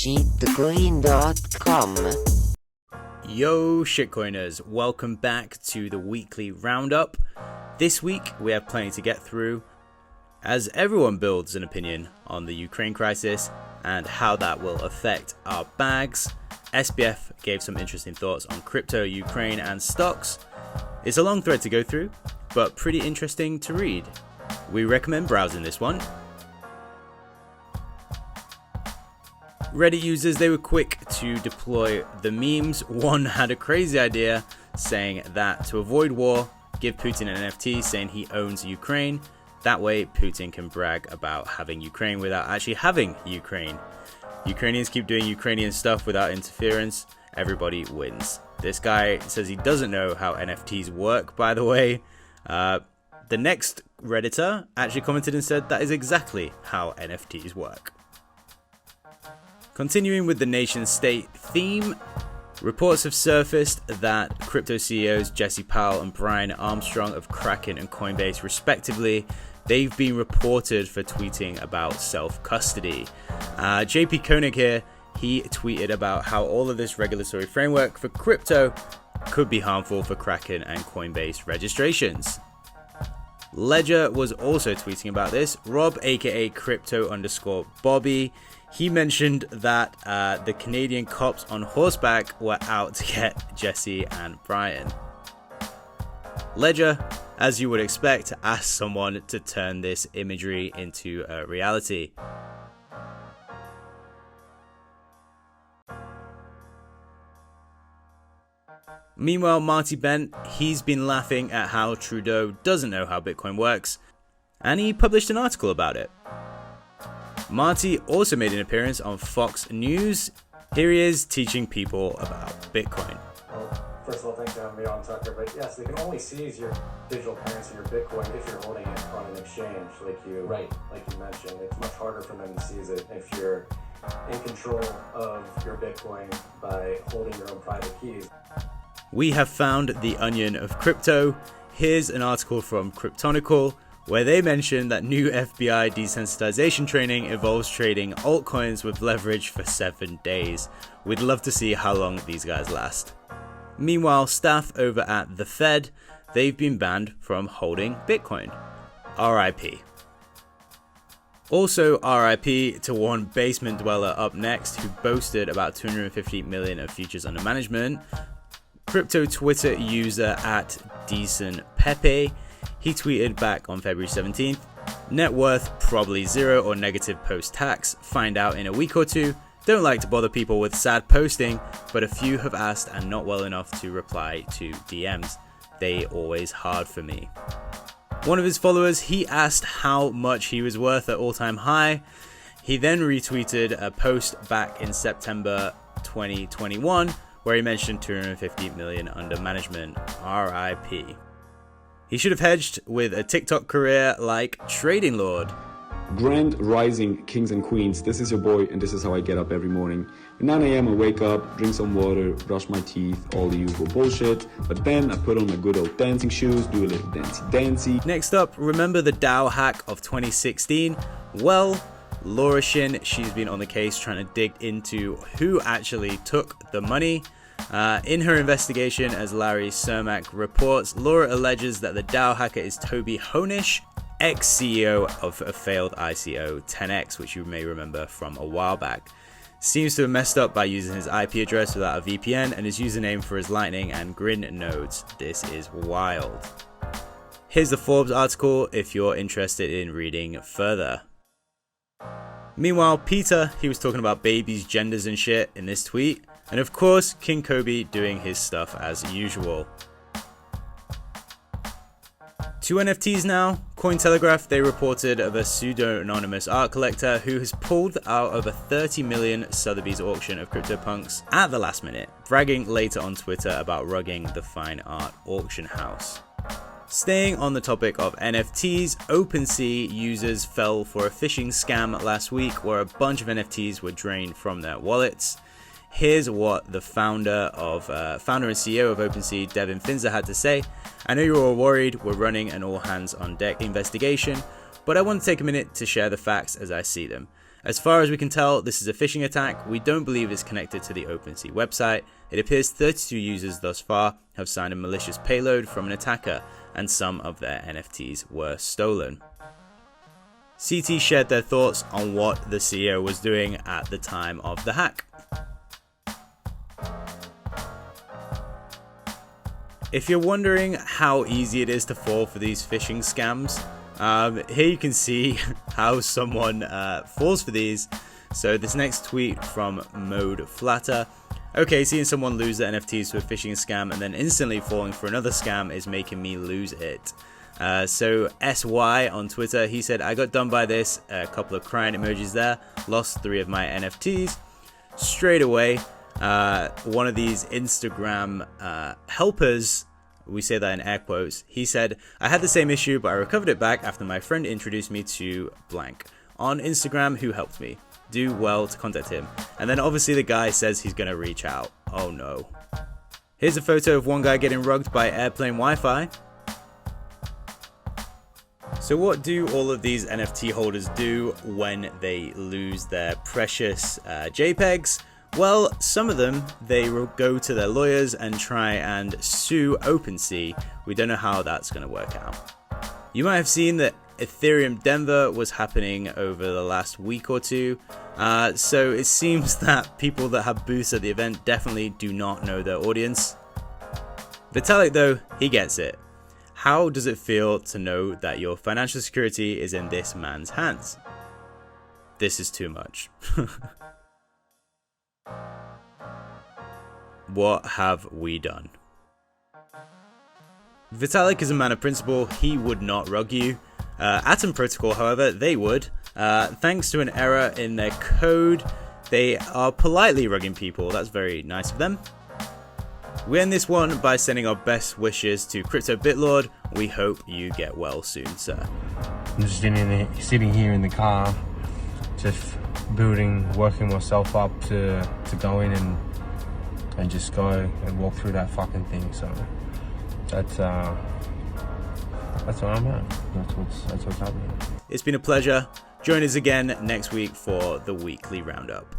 shitcoin.com. Yo shitcoiners, welcome back to the weekly roundup. This week we have plenty to get through as everyone builds an opinion on the Ukraine crisis and how that will affect our bags. SBF gave some interesting thoughts on crypto, Ukraine and stocks. It's a long thread to go through, but pretty interesting to read. We recommend browsing this one. Reddit users, they were quick to deploy the memes. One had a crazy idea saying that to avoid war, give Putin an NFT saying he owns Ukraine. That way Putin can brag about having Ukraine without actually having Ukraine. Ukrainians keep doing Ukrainian stuff without interference. Everybody wins. This guy says he doesn't know how NFTs work, by the way. The next Redditor actually commented and said that is exactly how NFTs work. Continuing with the nation state theme, reports have surfaced that crypto CEOs Jesse Powell and Brian Armstrong of Kraken and Coinbase respectively, they've been reported for tweeting about self-custody. JP Koenig here, he tweeted about how all of this regulatory framework for crypto could be harmful for Kraken and Coinbase registrations. Ledger was also tweeting about this. Rob, aka Crypto_Bobby, he mentioned that the Canadian cops on horseback were out to get Jesse and Brian. Ledger, as you would expect, asked someone to turn this imagery into a reality. Meanwhile, Marty Bent, he's been laughing at how Trudeau doesn't know how Bitcoin works, and he published an article about it. Marty also made an appearance on Fox News. Here he is teaching people about Bitcoin. Well, first of all, thanks for having me on, Tucker. But yes, they can only seize your digital currency, your Bitcoin, if you're holding it on an exchange, like you mentioned. It's much harder for them to seize it if you're in control of your Bitcoin by holding your own private keys. We have found the onion of crypto. Here's an article from Cryptonical, where they mention that new FBI desensitization training involves trading altcoins with leverage for 7 days. We'd love to see how long these guys last. Meanwhile, staff over at the Fed, they've been banned from holding Bitcoin. RIP. Also RIP to one basement dweller up next who boasted about 250 million of futures under management. Crypto Twitter user at Defi Pepe, he tweeted back on February 17th, net worth probably zero or negative post-tax, find out in a week or two. Don't like to bother people with sad posting, but a few have asked and not well enough to reply to DMs. They always hard for me. One of his followers, he asked how much he was worth at all-time high. He then retweeted a post back in September 2021 where he mentioned 250 million under management. RIP. He should have hedged with a TikTok career like Trading Lord. Grand rising kings and queens, this is your boy and this is how I get up every morning. At 9 a.m. I wake up, drink some water, brush my teeth, all the usual bullshit, but then I put on my good old dancing shoes, do a little dancey. Next up, remember the DAO hack of 2016? Well, Laura Shin, she's been on the case trying to dig into who actually took the money. In her investigation, as Larry Cermak reports, Laura alleges that the DAO hacker is Toby Honish, ex-CEO of a failed ICO 10x, which you may remember from a while back. Seems to have messed up by using his IP address without a VPN and his username for his Lightning and Grin nodes. This is wild. Here's the Forbes article if you're interested in reading further. Meanwhile, Peter, he was talking about babies, genders and shit in this tweet. And of course, King Kobe doing his stuff as usual. Two NFTs now. Cointelegraph, they reported of a pseudo-anonymous art collector who has pulled out of a 30 million Sotheby's auction of CryptoPunks at the last minute, bragging later on Twitter about rugging the fine art auction house. Staying on the topic of NFTs, OpenSea users fell for a phishing scam last week where a bunch of NFTs were drained from their wallets. Here's what the founder and CEO of OpenSea, Devin Finzer, had to say. I know you're all worried, we're running an all-hands-on-deck investigation, but I want to take a minute to share the facts as I see them. As far as we can tell, this is a phishing attack. We don't believe it's connected to the OpenSea website. It appears 32 users thus far have signed a malicious payload from an attacker, and some of their NFTs were stolen. CT shared their thoughts on what the CEO was doing at the time of the hack. If you're wondering how easy it is to fall for these phishing scams, here you can see how someone falls for these. So this next tweet from Mode Flatter. Okay, seeing someone lose their NFTs to a phishing scam and then instantly falling for another scam is making me lose it. So SY on Twitter, he said, I got done by this, a couple of crying emojis there, lost 3 of my NFTs. Straight away, one of these Instagram helpers, we say that in air quotes, he said, I had the same issue, but I recovered it back after my friend introduced me to blank on Instagram who helped me. Do well to contact him. And then obviously the guy says he's going to reach out. Oh no. Here's a photo of one guy getting rugged by airplane Wi-Fi. So what do all of these NFT holders do when they lose their precious JPEGs? Well, some of them, they will go to their lawyers and try and sue OpenSea. We don't know how that's going to work out. You might have seen that Ethereum Denver was happening over the last week or two. So it seems that people that have booths at the event definitely do not know their audience. Vitalik though, he gets it. How does it feel to know that your financial security is in this man's hands? This is too much. What have we done? Vitalik is a man of principle. He would not rug you. Atom Protocol, however, they would. Thanks to an error in their code, they are politely rugging people. That's very nice of them. We end this one by sending our best wishes to Crypto Bitlord. We hope you get well soon, sir. I'm just sitting here in the car, just working myself up to go in and just go and walk through that fucking thing. So that's where I'm at. That's what's happening. It's been a pleasure. Join us again next week for the weekly roundup.